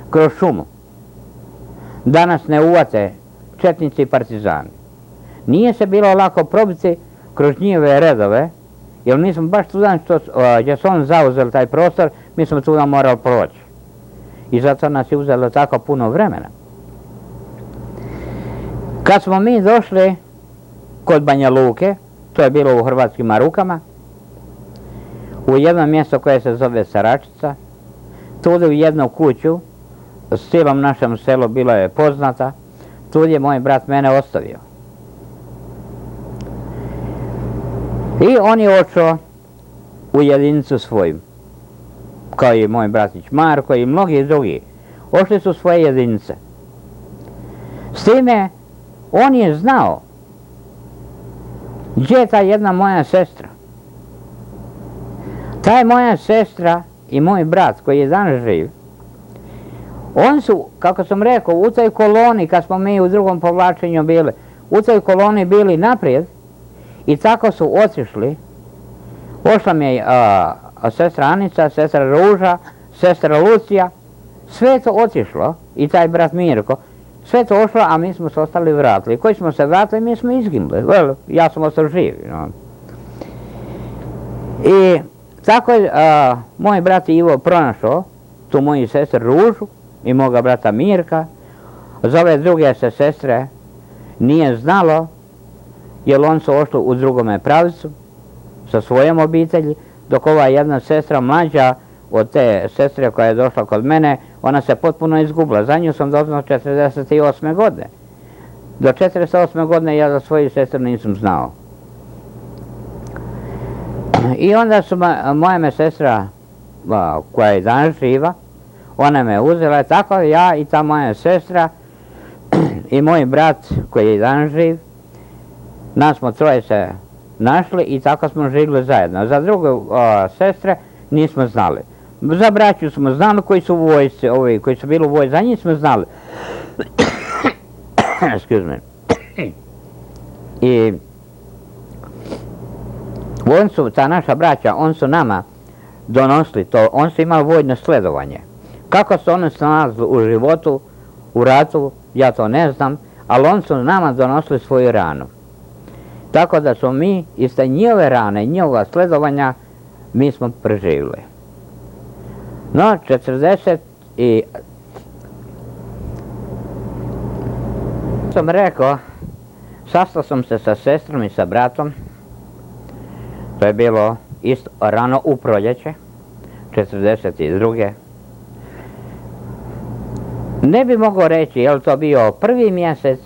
kroz šumu. Danas ne uvate četnici i partizani. Nije se bilo lako probiti kroz njihove redove, jer mi smo baš tu dan gdje su on zauzeli taj prostor, mi smo tu dan morali proći. I zato nas je uzelo tako puno vremena. Kad smo mi došli kod Banja Luke, to je bilo u Hrvatskim rukama, u jedno mjesto koje se zove Saračica, tu u jednu kuću, s cijelom našem selu bilo je poznata, tu je moj brat mene ostavio. I on je otišao u jedinicu svoju, kao i moj bratić Marko i mnogi drugi. Ošli su svoje jedinice. S time, on je znao gdje je ta jedna moja sestra. Ta je moja sestra i moj brat koji je danas živ. Oni su, kako sam rekao, u toj koloni, kad smo mi u drugom povlačenju bili, u toj koloni bili naprijed i tako su otišli. Ošla mi je sestra Anica, sestra Ruža, sestra Lucija Sve je to otišlo i taj brat Mirko, sve je to ošlo, a mi smo se ostali vratili. Koji smo se vratili, mi smo izginuli. Ja sam ostao živ. I tako je moj brat Ivo pronašao tu moju sestru Ružu i moga brata Mirka. Za ove druge se sestre nije znalo, jer on su ošli u drugome pravcu sa svojom obitelji, dok ova jedna sestra mlađa od te sestre koja je došla kod mene, ona se potpuno izgubila. Za nju sam doznao 48. godine. Do 48. godine ja za svoju sestru nisam znao. I onda su moja me sestra, koja je danas živa, ona me uzela, tako ja i ta moja sestra i moj brat koji je danas živ, nas smo troje se našli i tako smo živjeli zajedno. Za druge sestre nismo znali. Za braću smo znali koji su u vojsci, ovi koji su bili u vojsci, za njih smo znali. Excuse me. I on su, ta naša braća, on su nama donosili to, on su imali vojno sledovanje. Kako su oni se nalazili u životu, u ratu, ja to ne znam, ali on su nama donosili svoju ranu. Tako da smo mi iz te njihove rane, njihova sledovanja, mi smo preživjeli. No, 40 i... sam rekao, sastao sam se sa sestrom i sa bratom, to je bilo isto rano u proljeće, 42. Ne bi mogao reći je li to bio prvi mjesec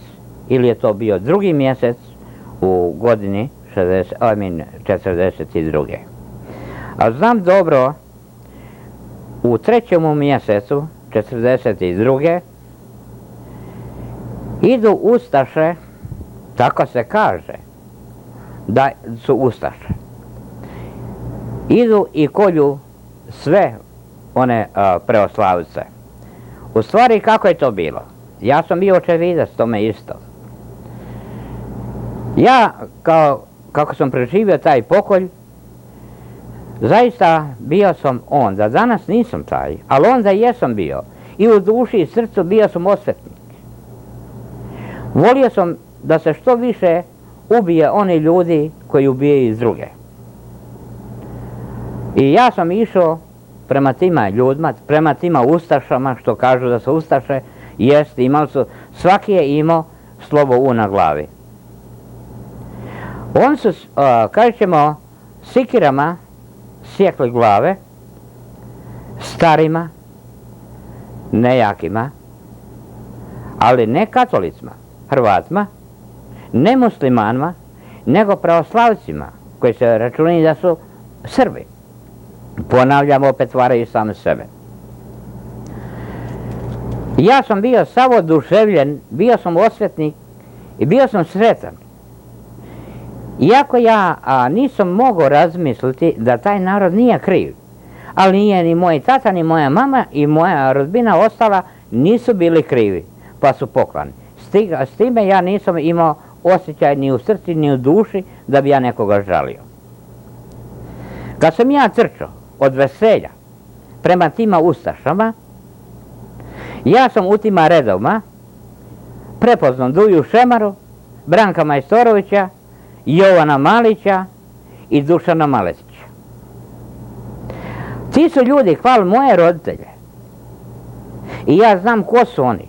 ili je to bio drugi mjesec u godini 42. Ali znam dobro, u 3. mjesecu 42. idu ustaše, tako se kaže, da su ustaše. Idu i kolju sve one preoslavice. U stvari kako je to bilo? Ja sam bio očevidac tome isto. Ja, kako sam preživio taj pokolj, zaista bio sam onda, danas nisam taj, ali onda jesam bio. I u duši i srcu bio sam osvetnik. Volio sam da se što više ubije oni ljudi koji ubijaju iz druge. I ja sam išao prema tima ljudima, prema tima ustašama, što kažu da su ustaše, jest, imali su, svaki je imao slovo U na glavi. Oni su, kažemo, sikirama sjekli glave starima, nejakima, ali ne katolicima, Hrvatima, ne muslimanima, nego pravoslavcima, koji se računaju da su Srbi. Ponavljam, opet varaju sami sebe. Ja sam bio sav oduševljen, bio sam osvetnik i bio sam sretan. Iako ja nisam mogao razmisliti da taj narod nije kriv, ali nije ni moj tata, ni moja mama i moja rodbina ostala nisu bili krivi, pa su poklani. S time ja nisam imao osjećaj ni u srcu, ni u duši da bi ja nekoga žalio. Kad sam ja trčao od veselja prema tima ustašama, ja sam u tima redovima prepoznao Duju Šemaru, Branka Majstorovića, Jovana Malića i Dušana Maletića. Ti su ljudi, hvala moje roditelje. I ja znam ko su oni.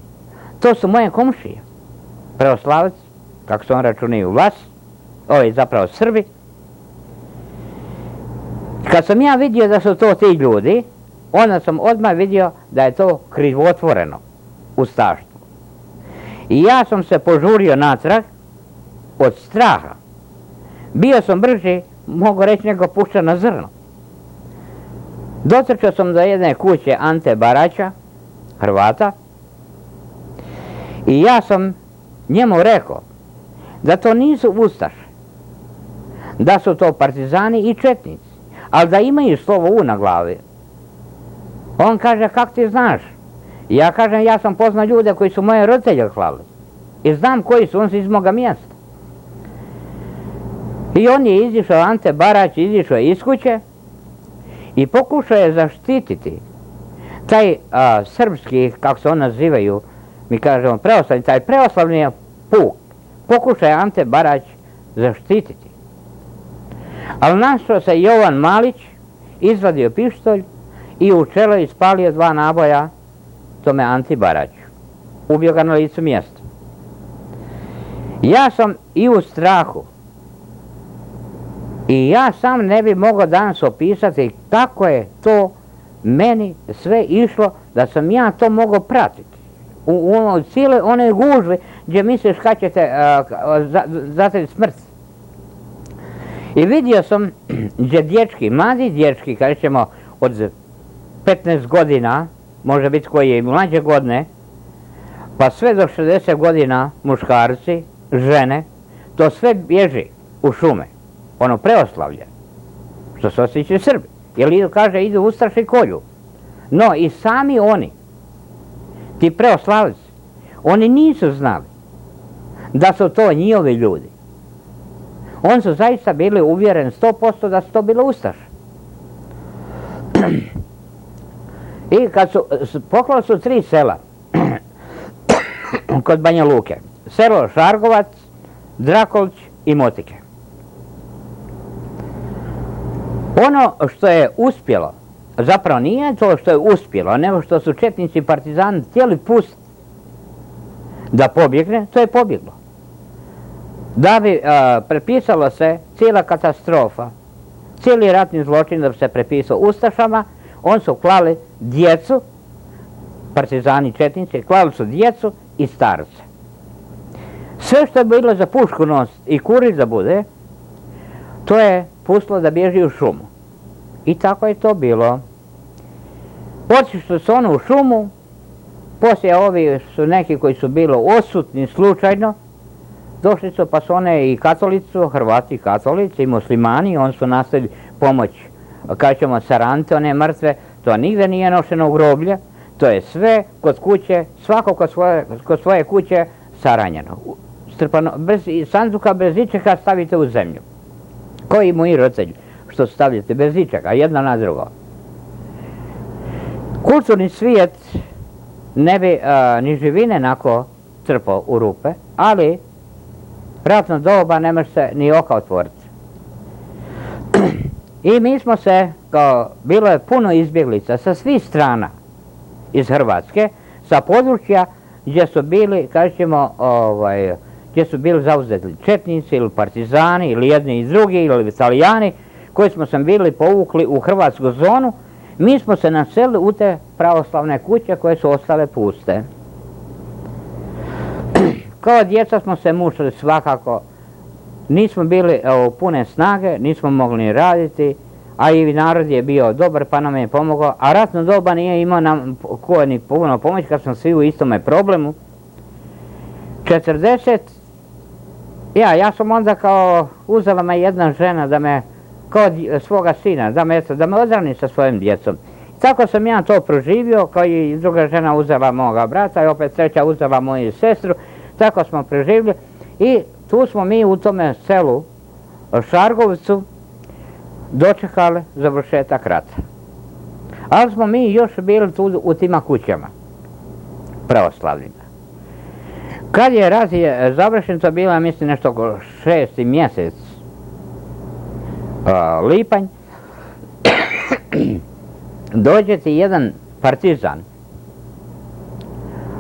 To su moje komšije. Pravoslavci, kako se on računaju vas, ovi zapravo Srbi. Kad sam ja vidio da su to ti ljudi, onda sam odmah vidio da je to krivotvoreno ustaštvo. I ja sam se požurio natrag od straha. Bio sam brži, mogu reći, nego puščano zrno. Dotrčao sam do jedne kuće Ante Baraća, Hrvata, i ja sam njemu rekao da to nisu ustaše, da su to partizani i četnici, ali da imaju slovo U na glavi. On kaže, kako ti znaš? Ja kažem, ja sam poznao ljude koji su moje roditelje klali i znam koji su, on su iz moga mjesta. I on je izišao, Ante Barać izišao iz kuće i pokušao je zaštititi Taj srpski, kako se on nazivaju, mi kažemo pravoslavni, taj pravoslavni puk pokušaj Ante Barać zaštititi. Ali našao se Jovan Malić, izvadio pištolj i u čelo ispalio 2 naboja tome Anti Baraću. Ubio ga na licu mjesta. Ja sam i u strahu. I ja sam ne bi mogao danas opisati kako je to meni sve išlo, da sam ja to mogao pratiti. U cijele one gužve gdje misliš kad ćete zateti smrt. I vidio sam gdje dječki, mladi dječki, kad ćemo od 15 godina, može biti koji je i mlađe godine, pa sve do 60 godina muškarci, žene, to sve bježi u šume. Ono preoslavlje, što se osjećaju Srbi. Jer kaže, idu ustaše i kolju. No i sami oni, ti preoslavci, oni nisu znali da su to njihovi ljudi. Oni su zaista bili uvjereni 100% da su to bile ustaše. I kad su, poklali su 3 sela kod Banja Luke. Selo Šargovac, Drakolć i Motike. Ono što je uspjelo, zapravo nije to što je uspjelo, nego što su četnici i partizani htjeli pustiti da pobjegne, to je pobjeglo. Da bi prepisalo se cijela katastrofa, cijeli ratni zločin da bi se prepisao ustašama, oni su klali djecu, partizani četnici, klali su djecu i starce. Sve što je bilo za pušku nositi i kurir da bude, to je pustilo da bježi u šumu. I tako je to bilo. Otišli su oni u šumu, poslije ovi su neki koji su bili odsutni slučajno, došli su pa su one i katolici, Hrvati katolici i muslimani, oni su nastavili pomoć, kažemo sarante, one mrtve, to nigde nije nošeno u groblje, to je sve kod kuće, svako kod svoje kuće saranjeno. Strpano, bez sanduka, bez ičega stavite u zemlju. Koji moji roditelji što stavljate bez ičega, jedna na drugo. Kulturni svijet ne bi ni živine nako trpao u rupe, ali ratno doba ne može se ni oka otvoriti. I mi smo se, bilo je puno izbjeglica sa svih strana iz Hrvatske, sa područja gdje su bili, kažemo, gdje su bili zauzeti četnici ili partizani ili jedni i drugi ili Italijani, koji smo se bili povukli u hrvatsku zonu, mi smo se naselili u te pravoslavne kuće koje su ostale puste. Kao djeca smo se mučili svakako, nismo bili pune snage, nismo mogli raditi, a i narod je bio dobar pa nam je pomogao, a ratno doba nije imao nam ko ni puno pomoć kad smo svi u istome problemu. 40, ja sam onda kao uzela me jedna žena da me, kao svoga sina, da me odrani sa svojim djecom. Tako sam ja to proživio, kao i druga žena uzela moga brata i opet treća uzela moju sestru, tako smo preživjeli i tu smo mi u tome selu Šargovcu dočekali završetak rata. Ali smo mi još bili tu u tima kućama pravoslavnima. Kad je rat završen, to bila mislim nešto oko 6. mjesec, lipanj, dođe ti jedan partizan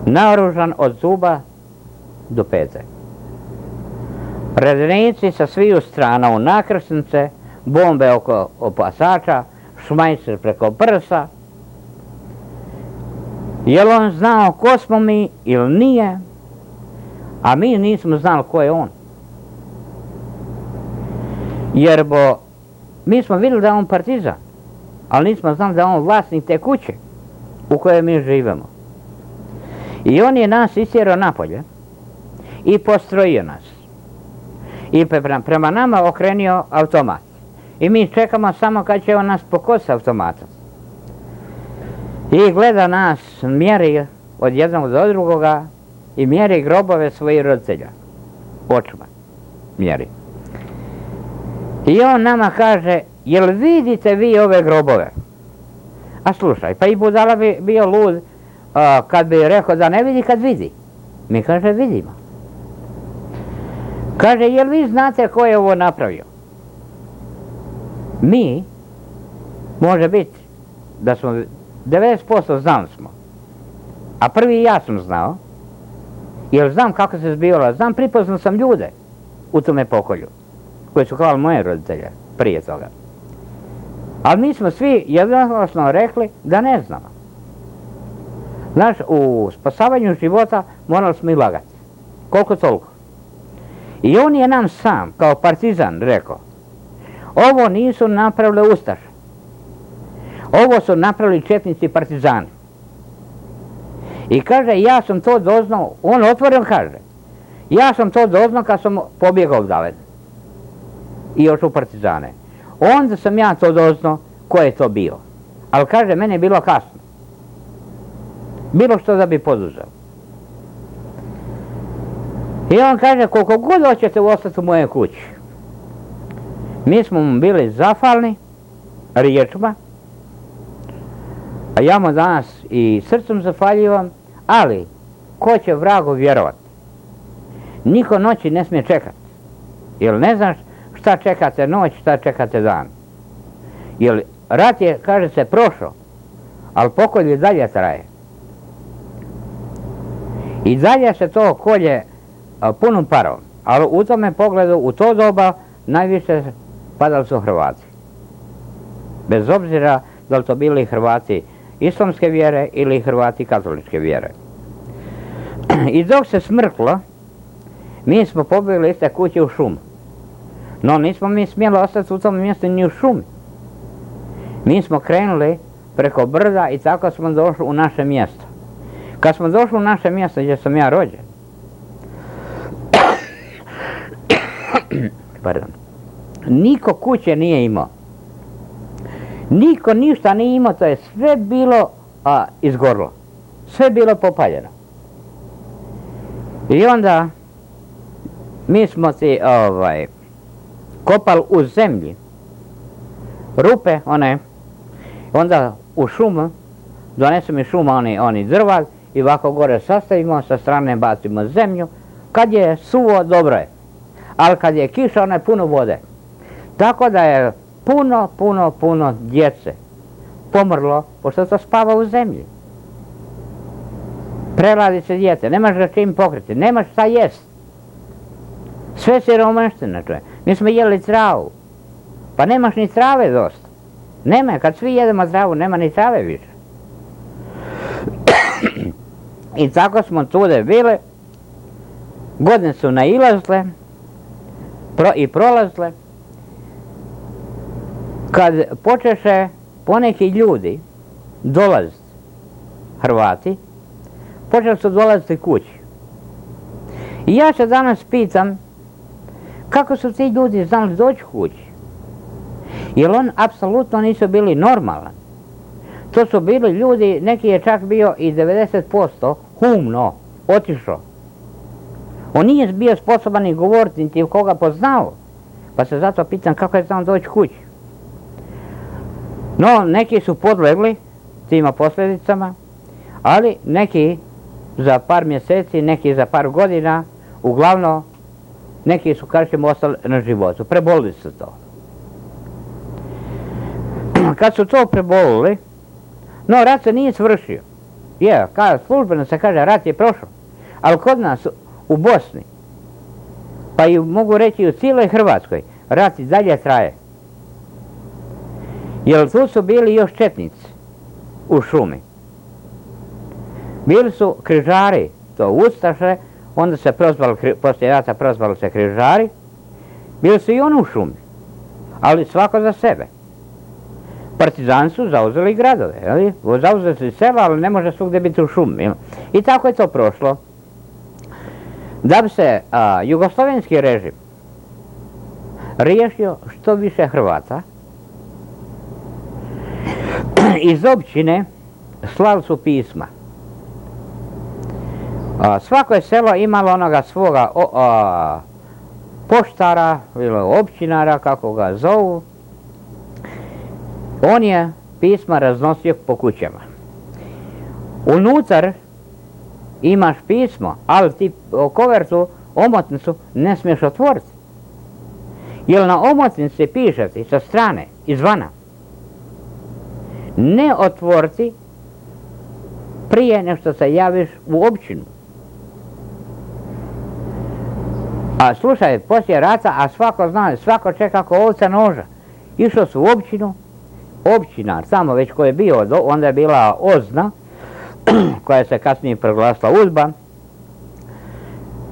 naoružan od zuba do pete. Redenici sa sviju strana u nakrsnice, bombe oko opasača, šmajser preko prsa. Je li on znao ko smo mi ili nije, a mi nismo znali ko je on. Jer mi smo vidjeli da je on partizan, ali nismo znali da je on vlasnik te kuće u kojoj mi živimo. I on je nas istjerao napolje i postrojio nas. I prema nama okrenio automat. I mi čekamo samo kad će on nas pokositi automatom. I gleda nas, mjeri od jednog do drugoga i mjeri grobove svojih roditelja. Očima mjeri. I on nama kaže, jel vidite vi ove grobove? A slušaj, pa i budala bi bio lud kad bi rekao da ne vidi kad vidi. Mi kaže vidimo. Kaže, jel vi znate ko je ovo napravio? Mi, može biti da smo 90% znali smo. A prvi ja sam znao, jer znam kako se zbivalo, znam, pripoznao sam ljude u tome pokolju, koji su kao moje roditelje prije toga. Ali mi smo svi jednoglasno rekli da ne znamo. Znaš, u spasavanju života morali smo i lagati. Koliko toliko. I on je nam sam, kao partizan, rekao, ovo nisu napravile ustaše. Ovo su napravili četnici i partizani. I kaže, ja sam to doznao, on otvoreno kaže, ja sam to doznao kad sam pobjegao odavde i još u partizane. Onda sam ja to doznao ko je to bio. Ali kaže, meni je bilo kasno. Bilo što da bi poduzeo. I on kaže, koliko god hoćete ostati u mojoj kući. Mi smo mu bili zahvalni riječima, a ja mu danas i srcem zahvaljivam, ali ko će vragu vjerovati? Niko noći ne smije čekati, jer ne znaš šta čekate noć, šta čekate dan. Jer rat je, kaže se, prošao, ali pokolj i dalje traje. I dalje se to kolje punom parom, ali u tome pogledu, u to doba, najviše padali su Hrvati. Bez obzira da li to bili Hrvati islamske vjere ili Hrvati katoličke vjere. I dok se smrklo, mi smo pobjegli iz te kuće u šumu. No nismo mi smjeli ostati u tom mjestu ni u šumi. Mi smo krenuli preko brda i tako smo došli u naše mjesto. Kad smo došli u naše mjesto gdje sam ja rođen, niko kuće nije imao. Niko ništa nije imao, to je sve bilo izgorlo. Sve bilo popaljeno. I onda mi smo si kopali u zemlji rupe one, onda u šumu, donesemo iz šuma oni drva i ovako gore sastavimo, sa strane bacimo zemlju. Kad je suvo, dobro je, ali kad je kiša, ono je puno vode. Tako da je puno djece pomrlo, pošto to spava u zemlji. Preladi se dijete, nemaš ga čim pokriti, nemaš šta jest. Sve siromaština, čuje. Mi smo jeli travu, pa nemaš ni trave dosta. Nema, kad svi jedemo travu, nema ni trave više. I tako smo tude bile, godine su nailazile i prolazile, kad počeše poneki ljudi dolaziti, Hrvati, počeli su dolaziti kući. I ja se danas pitam, kako su ti ljudi znali doći kući? Jer on apsolutno nisu bili normalni. To su bili ljudi, neki je čak bio i 90% humno otišao. On nije bio sposoban ni govoriti, niti koga poznao. Pa se zato pitam kako je znao doći kući. No, neki su podlegli tima posljedicama, ali neki za par mjeseci, neki za par godina, uglavnom neki su, kažem, ostali na životu. Prebolili su to. Kad su to prebolili, no, rat se nije svršio. Je, službeno se kaže, rat je prošao. Ali kod nas u Bosni, pa i mogu reći u cijeloj Hrvatskoj, rat i dalje traje. Jer tu su bili još četnici u šumi. Bili su križari, to ustaše, onda se prozvali, poslije rata prozvali se križari. Bili su i oni u šumi, ali svako za sebe. Partizani su zauzeli gradove, zauzeli su sela, ali ne može svugdje biti u šumi. I tako je to prošlo. Da bi se jugoslavenski režim riješio što više Hrvata, iz općine slali su pisma. Svako je selo imalo onoga svoga poštara ili općinara, kako ga zovu. On je pisma raznosio po kućama. Unutar imaš pismo, ali ti kovertu, omotnicu ne smiješ otvoriti. Jer na omotnici piše ti sa strane, izvana, ne otvoriti prije nego što se javiš u općinu. A slušaj, poslije rata, a svako zna, svako čeka ko ovca noža. Išao su u općinu, općinar, tamo već ko je bio, onda je bila Ozna, koja se kasnije proglasila Udba.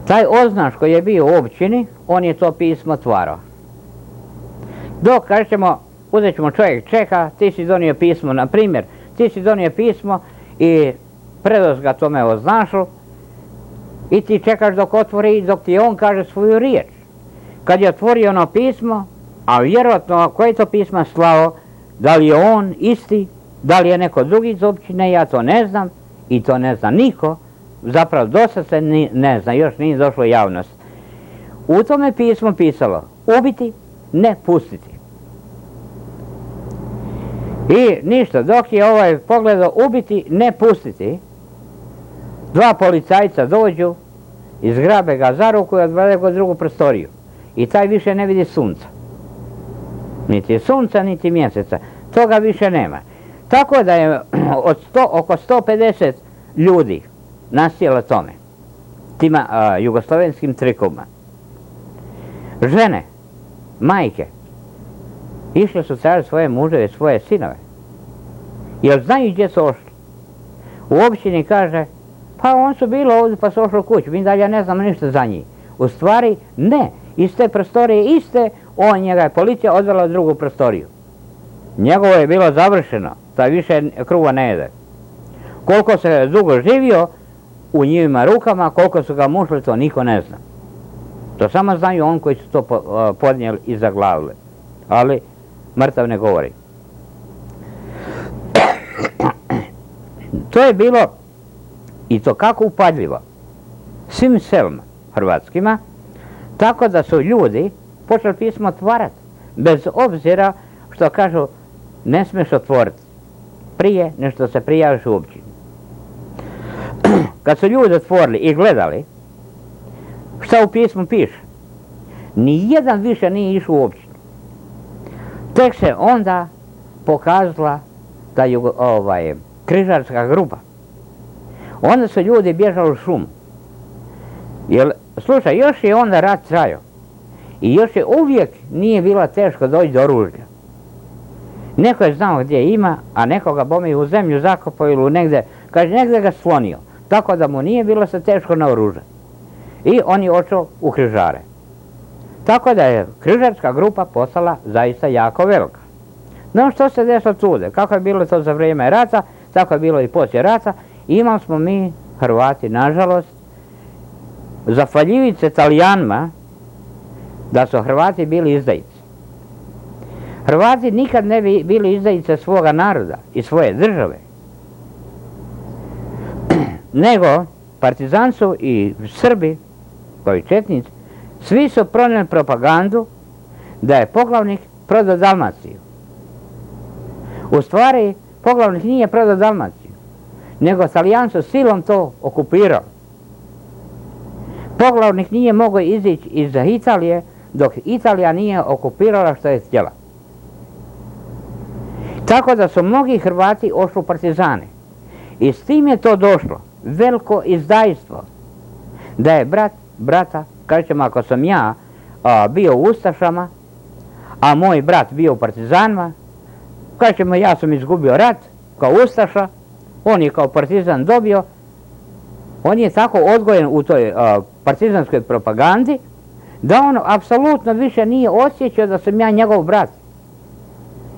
Taj oznaš koji je bio u općini, on je to pismo otvarao. Dok, kažemo, uzet ćemo čovjek čeka, ti si donio pismo, na primjer, ti si donio pismo i predos ga tome oznašu i ti čekaš dok otvori, dok ti on kaže svoju riječ. Kad je otvorio ono pismo, a vjerojatno koje je to pismo slao, da li je on isti, da li je neko drugi iz općine, ja to ne znam i to ne zna niko, zapravo dosta se ne zna, još nije došlo javnost. U tome pismu pisalo ubiti, ne pustiti. I ništa, dok je pogledao ubiti, ne pustiti, dva policajca dođu, izgrabe ga za ruku i odvede ga u drugu prostoriju. I taj više ne vidi sunca. Niti sunca, niti mjeseca. Toga više nema. Tako da je oko 150 ljudi nasjelo tome. Tima jugoslovenskim trikovima. Žene, majke, išle su tražiti svoje muževe, svoje sinove. Jer znaju gdje su ošli. U općini kaže, pa on su bili ovdje pa su ošli u kuću, mi dalje ne znamo ništa za njih. U stvari ne, iz te prostorije iste, njega je policija odvela u drugu prostoriju. Njegovo je bilo završeno, taj više kruva ne jede. Koliko se dugo živio u njivima rukama, koliko su ga mušli, to niko ne zna. To samo znaju on koji su to podnijeli i zaglavili. Ali mrtav ne govori. To je bilo i to kako upadljivo svim selima hrvatskima, tako da su ljudi počeli pismo otvarati, bez obzira što kažu ne smiješ otvoriti prije nešto se prijaviš u općini. Kad su ljudi otvorili i gledali šta u pismu piše, nijedan više nije išao u općinu. Tek se onda pokazala ta križarska grupa. Onda su ljudi bježali u šumu. Jer, slušaj, još je onda rat trajao. I još je uvijek nije bilo teško doći do oružja. Neko je znao gdje ima, a nekoga bome u zemlju zakopao ili negdje, kaže negdje ga slonio. Tako da mu nije bilo se teško naoružati. I on je otišao u križare. Tako da je križarska grupa postala zaista jako velika. No što se desilo tude? Kako je bilo to za vrijeme rata, tako je bilo i poslije rata. Imali smo mi, Hrvati, nažalost, zahvaljujući Talijanima, da su Hrvati bili izdajice. Hrvati nikad ne bi bili izdajice svoga naroda i svoje države. Nego partizani su i Srbi, koji četnici, svi su pronijeli propagandu da je poglavnik prodao Dalmaciju. U stvari, poglavnik nije prodao Dalmaciju, nego Talijan su silom to okupirao. Poglavnik nije mogao izići iz Italije dok Italija nije okupirala što je htjela. Tako da su mnogi Hrvati ošli u partizane. I s tim je to došlo, veliko izdajstvo, da je brat brata, kažemo ako sam ja bio u ustašama, a moj brat bio u partizanima, kažemo ja sam izgubio rat kao ustaša, on je kao partizan dobio, on je tako odgojen u toj partizanskoj propagandi, da on apsolutno više nije osjećao da sam ja njegov brat.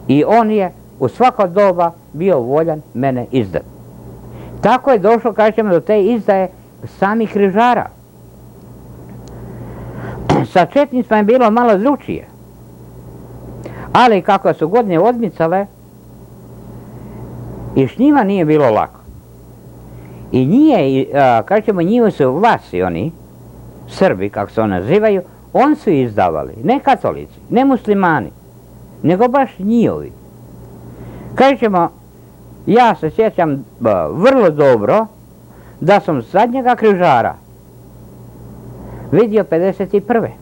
I on je u svako doba bio voljan mene izdati. Tako je došlo, kažemo, do te izdaje samih križara. Sa četnicima je bilo malo drukčije. Ali kako su godine odmicale, i s njima nije bilo lako. I nije, kažemo, njihovi su vlasi, oni, Srbi, kako se oni nazivaju, oni su izdavali, ne katolici, ne muslimani, nego baš njihovi. Kažemo, ja se sjećam vrlo dobro da sam zadnjega križara vidio 51.